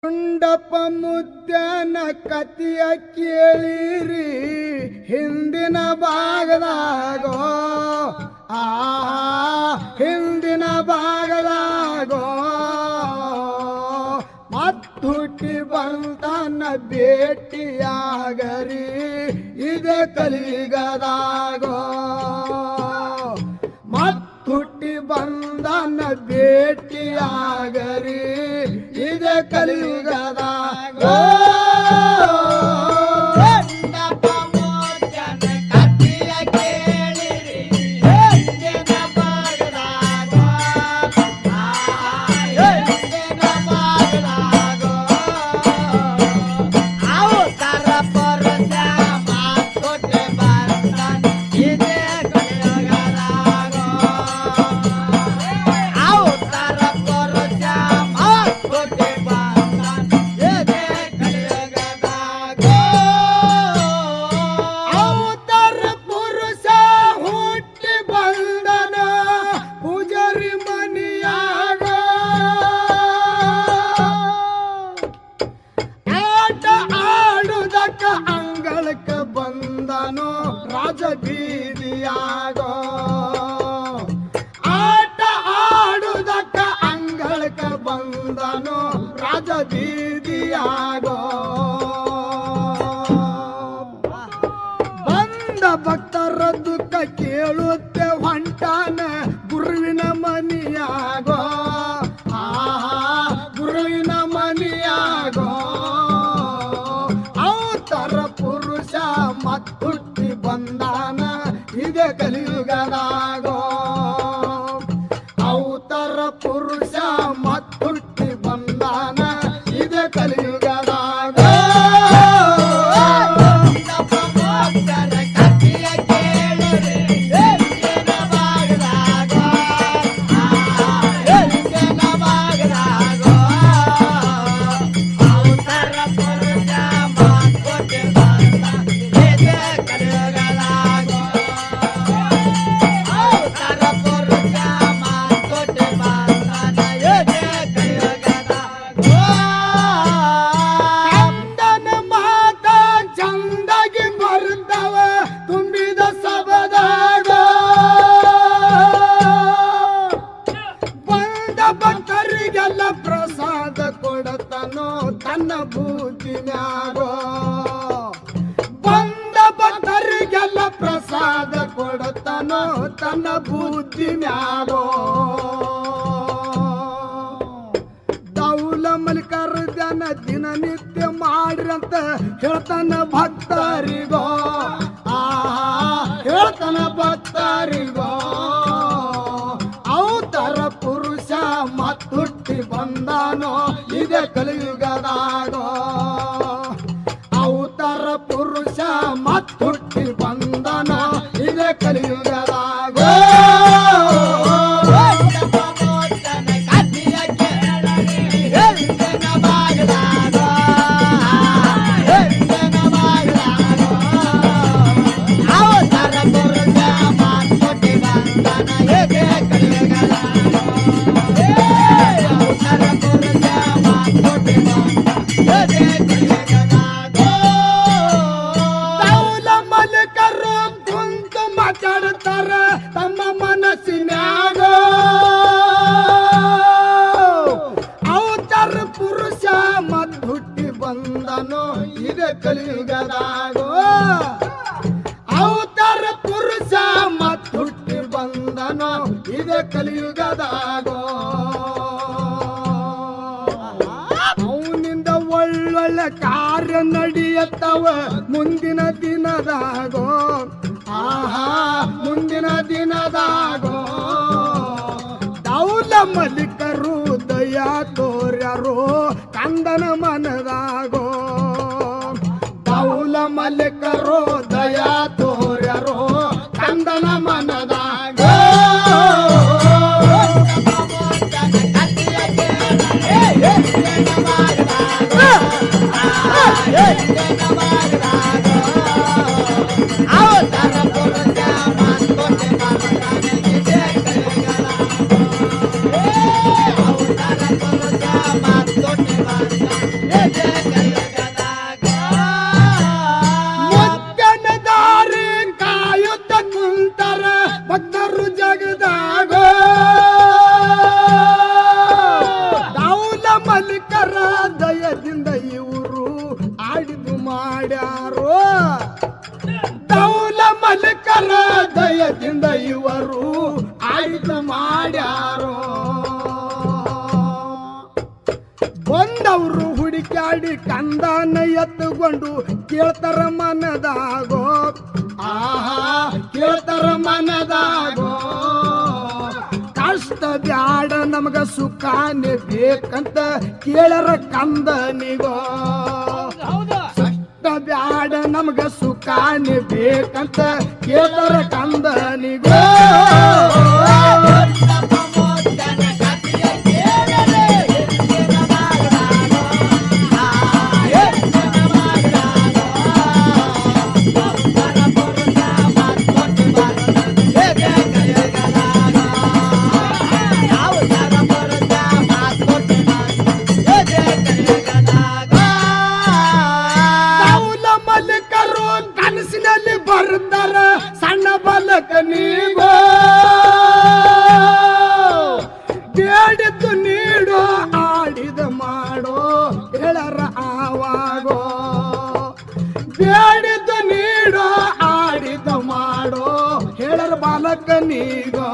ಗುಂಡಪ್ಪ ಮುದ್ದನ ಕತಿಯ ಕೇಳಿರಿ ಹಿಂದಿನ ಭಾಗದಾಗೋ ಹಿಂದಿನ ಭಾಗದಾಗೋ ಮತ್ತುಟ್ಟಿ ಬಂತನ ಭೇಟಿಯಾಗರಿ ಇದೆ ಕಲಿಗದಾಗೋ ಮತ್ತುಟ್ಟಿ ಬಂದನ ಭೇಟಿಯಾಗರಿ ಇದೆ ಕಲಿಯುಗದಾಗೋ ರಾಜ ಬೀದಿಯಾಗೋ ಆಟ ಆಡುದಕ್ಕ ಅಂಗಳಕ ಬಂದನು ರಾಜ ಬೀದಿಯಾಗೋ ಬಂದ ಭಕ್ತರ ದುಃಖ ಕೇಳುತ್ತೆ ಹೊಂಟಾನ ಗುರುವಿನ ಮನಿಯಾಗೋ ಗುರುವಿನ ಮನಿಯಾಗೋ ಅವತರ ಪುರುಷ ಮತ್ತು ಬಂದಾನ ಇದೆ ಕಲಿಯುಗದಾಗೋ ಅವತರ ಪುರುಷ ಮತ್ತುಟ್ಟಿ ಬಂದಾನ ಇದೆ ಕಲಿಯುಗದಾಗೋ ಭಕ್ತರಿಗೆಲ್ಲ ಪ್ರಸಾದ ಕೊಡತನೋ ತನ್ನ ಬೂದಿನ್ಯಾಗೋ ಬಂದ ಭಕ್ತರಿಗೆಲ್ಲ ಪ್ರಸಾದ ಕೊಡತನೋ ತನ್ನ ಬೂದಿನ್ಯಾಗೋ ದೌಲ ಮಲ್ಲಿಕಾರ್ಜುನ ದಿನನಿತ್ಯ ಮಾಡ್ರಂತ ಹೇಳ್ತಾನ ಭಕ್ತರಿಗೋ ಹೇಳ್ತಾನ ಭಕ್ತರಿಗೋ ಅವತರ ಪುರುಷ ಮತ್ತುಟ್ಟಿ ಬಂದಾನೋ ಇದೆ ಕಲಿಯುಗದಾಗೋ ಅವತರ ಪುರುಷ ಮತ್ತುಟ್ಟಿ ಬಂದಾನೋ ಇದೆ ಕಲಿಯುಗದಾಗೋ ತಮ್ಮ ಮನಸ್ಸಿನ್ಯಾಗೋ ಅವತರ ಪುರುಷ ಮದ್ದುಟ್ಟಿ ಬಂದನೋ ಇದೆ ಕಲಿಯುಗದಾಗೋ ಅವತರ ಪುರುಷ ಮದ್ದುಟ್ಟಿ ಬಂದನೋ ಇದೆ ಕಲಿಯುಗದಾಗೋ ಅವನಿಂದ ಒಳ್ಳೊಳ್ಳೆ ಕಾರ್ಯ ನಡೆಯತ್ತವ ಮುಂದಿನ ದಿನದಾಗೋ ಮುಂದಿನ ದಿನದಾಗೋ ದೌಲ ಮಲ್ಲಿಕರು ದಯಾ ತೋರ್ಯರು ಕಂದನ ಮನದಾಗೋ ದೌಲ ಮಲ್ಲಿಕರು ದಯಾ ತೋರ್ಯರು ಕಂದನ ಮನದಾಗೋ Hey! ದಯದಿಂದ ಇವರು ಆಡಿದು ಮಾಡ್ಯಾರೋ ದೌಲ ಮಲಿಕರ ದಯದಿಂದ ಇವರು ಆಡಿದು ಮಾಡ್ಯಾರೋ ಬಂದವರು ಹುಡುಕಾಡಿ ಕಂದನ ಎತ್ತುಕೊಂಡು ಕೇಳ್ತಾರ ಮನದಾಗೋ ಆಹಾ ಕೇಳ್ತಾರ ಮನದಾಗೋ ಕಷ್ಟ ಬ್ಯಾಡ ನಮಗ ಸುಖಾನೆ ಬೇಕಂತ ಕೇಳರ ಕಂದನಿಗೋ ಕಷ್ಟ ಬ್ಯಾಡ ನಮಗ ಸುಖಾನೆ ಬೇಕಂತ ಕೇಳರ ಕಂದನಿಗೋ ಬರ್ತಾರ ಸಣ್ಣ ಬಲಕನಿಗೋ ಬೇಡಿದ್ದು ನೀಡೋ ಆಡಿದ ಮಾಡೋ ಹೇಳರ ಆವಾಗೋ ಬೇಡಿದ್ದು ನೀಡೋ ಆಡಿದ ಮಾಡೋ ಹೇಳರ ಬಾಲಕನಿಗೋ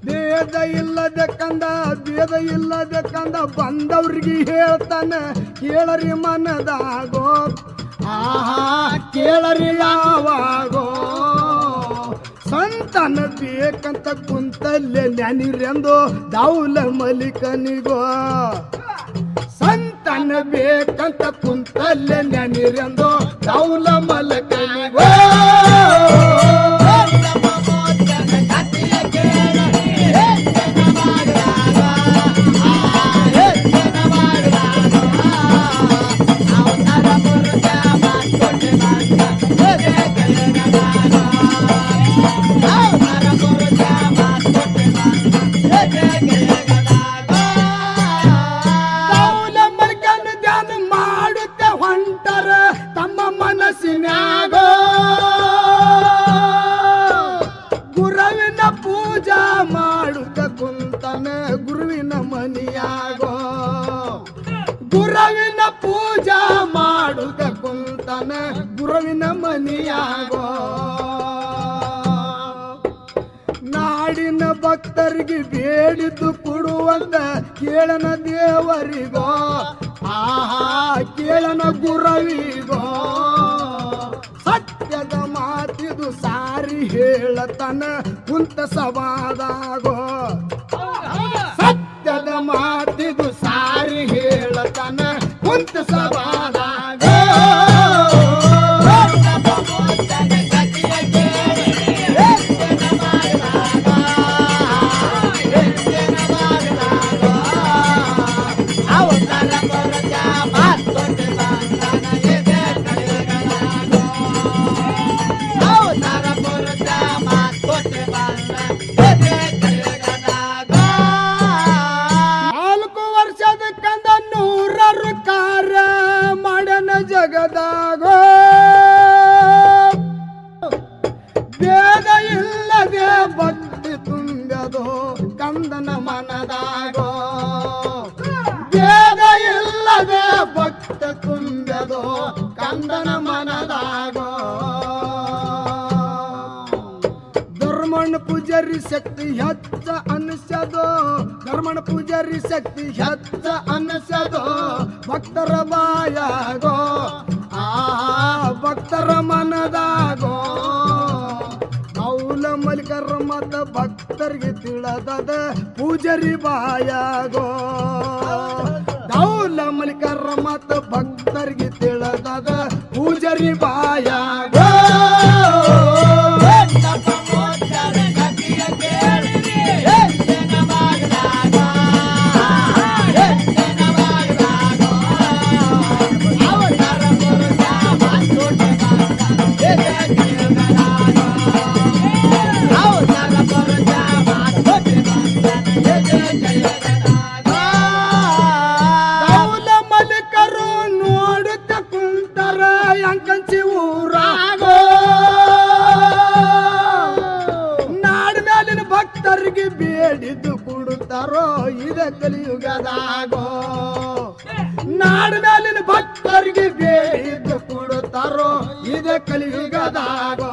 ಭೇದ ಇಲ್ಲದ ಕಂದ ಭೇದ ಇಲ್ಲದ ಕಂದ ಬಂದವ್ರಿಗೆ ಹೇಳ್ತಾನ ಕೇಳರಿ ಮನದಾಗೋ ಆಹಾ ಕೇಳರಿ ಯಾವಾಗೋ ಸಂತಾನ ಬೇಕಂತ ಕುಂತಲ್ಲೇ ನೆನಿರೆಂದು ದೌಲ ಮಲಿಕನಿಗೋ ಸಂತಾನ ಬೇಕಂತ ಕುಂತಲ್ಲೇ ನೆನಿರೆಂದು ದೌಲ ಮಲಿಕನಿಗೋ ಮನಸ್ಸಿನಾಗೋ ಗುರುವಿನ ಪೂಜಾ ಮಾಡುತ್ತ ಕುಂತನ ಗುರುವಿನ ಮನಿಯಾಗೋ ಗುರುವಿನ ಪೂಜಾ ಮಾಡುತ್ತ ಕುಂತನ ಗುರುವಿನ ಮನಿಯಾಗೋ ನಾಡಿನ ಭಕ್ತರಿಗೆ ಬೇಡಿದ್ದು ಕೊಡುವಂತ ಕೇಳನ ದೇವರಿಗೋ ಆಹಾ ಕೇಳನ ಗುರವಿಗೋ ಸತ್ಯದ ಮಾತಿದು ಸಾರಿ ಹೇಳತನ ಕುಂತ ಸವಾದಾಗೋ ಸತ್ಯದ ಮಾತಿದು ಸಾರಿ ಹೇಳತನ ಕುಂತ ಸವಾದಾಗೋ ಜಗದಾಗೋ ಭೇದ ಇಲ್ಲದೆ ಭಕ್ತಿ ತುಂಗದೋ ಕಂದನ ಮನದಾಗೋ ಭೇದ ಇಲ್ಲದೆ ಭಕ್ತಿ ತುಂಗದೋ ಕಂದನ ಮನದಾಗೋ ಧರ್ಮಣ್ಣ ಪೂಜಾರಿ ಶಕ್ತಿ ಹೆಚ್ಚ ಅನಿಸದೋ ಧರ್ಮಣ್ಣ ಪೂಜಾರಿ ಶಕ್ತಿ ಹೆಚ್ಚ ಅನಿಸದೋ ಭಕ್ತರ ಬಾಯಾಗೋ ಆ ಭಕ್ತರ ಮನದಾಗೋ ದೌಲ ಮಲಿಕರ ಮತ ಭಕ್ತರಿಗೆ ತಿಳಿದದ ಪೂಜಾರಿ ಬಾಯಾಗೋ ದೌಲ ಮಲಿಕರ ಮತ ಭಕ್ತರಿಗೆ ತಿಳಿದದ ಪೂಜಾರಿ ಬಾಯಾಗೋ ಕಲಿಯುಗದಾಗೋ ನಾಡ ಮೇಲಿನ ಭಕ್ತರಿಗೆ ಬೇಡಿದ್ದು ಕೊಡುತ್ತಾರೋ ಇದೇ ಕಲಿಯುಗದಾಗೋ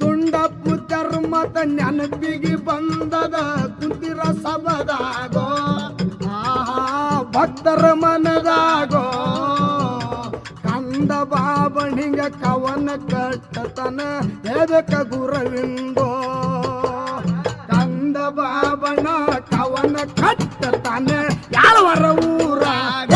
ದುಂಡಪ್ಪು ಧರ್ಮದ ನೆನಪಿಗೆ ಬಂದದ ಕುಂತಿರ ಸಬದಾಗೋ ಭಕ್ತರ ಮನದಾಗೋ ಕಂದ ಬಾಬಣಿಗ ಕವನ ಕಟ್ಟತನ ಎದಕ ಗುರವಿಂದೋ ಕಂದ ಬಾಬಣ ಕವನ ಕಟ್ಟತನ ಯಾವರ ಊರಾಗ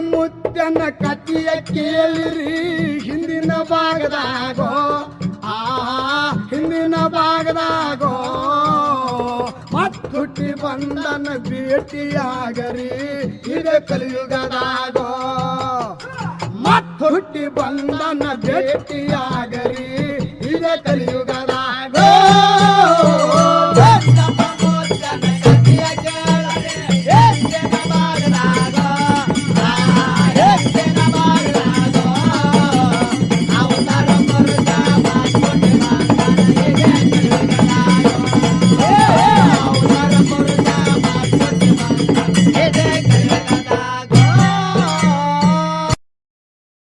ಮುತ್ತನ ಕಥೆಯ ಕೇಳಿರಿ ಹಿಂದಿನ ಭಾಗದಾಗೋ ಹಿಂದಿನ ಭಾಗದಾಗೋ ಮತ್ತುಟ್ಟಿ ಬಂದನ ಭೇಟಿಯಾಗರಿ ಇದೇ ಕಲಿಯುಗದಾಗೋ ಮತ್ತುಟ್ಟಿ ಬಂದನ ಭೇಟಿಯಾಗ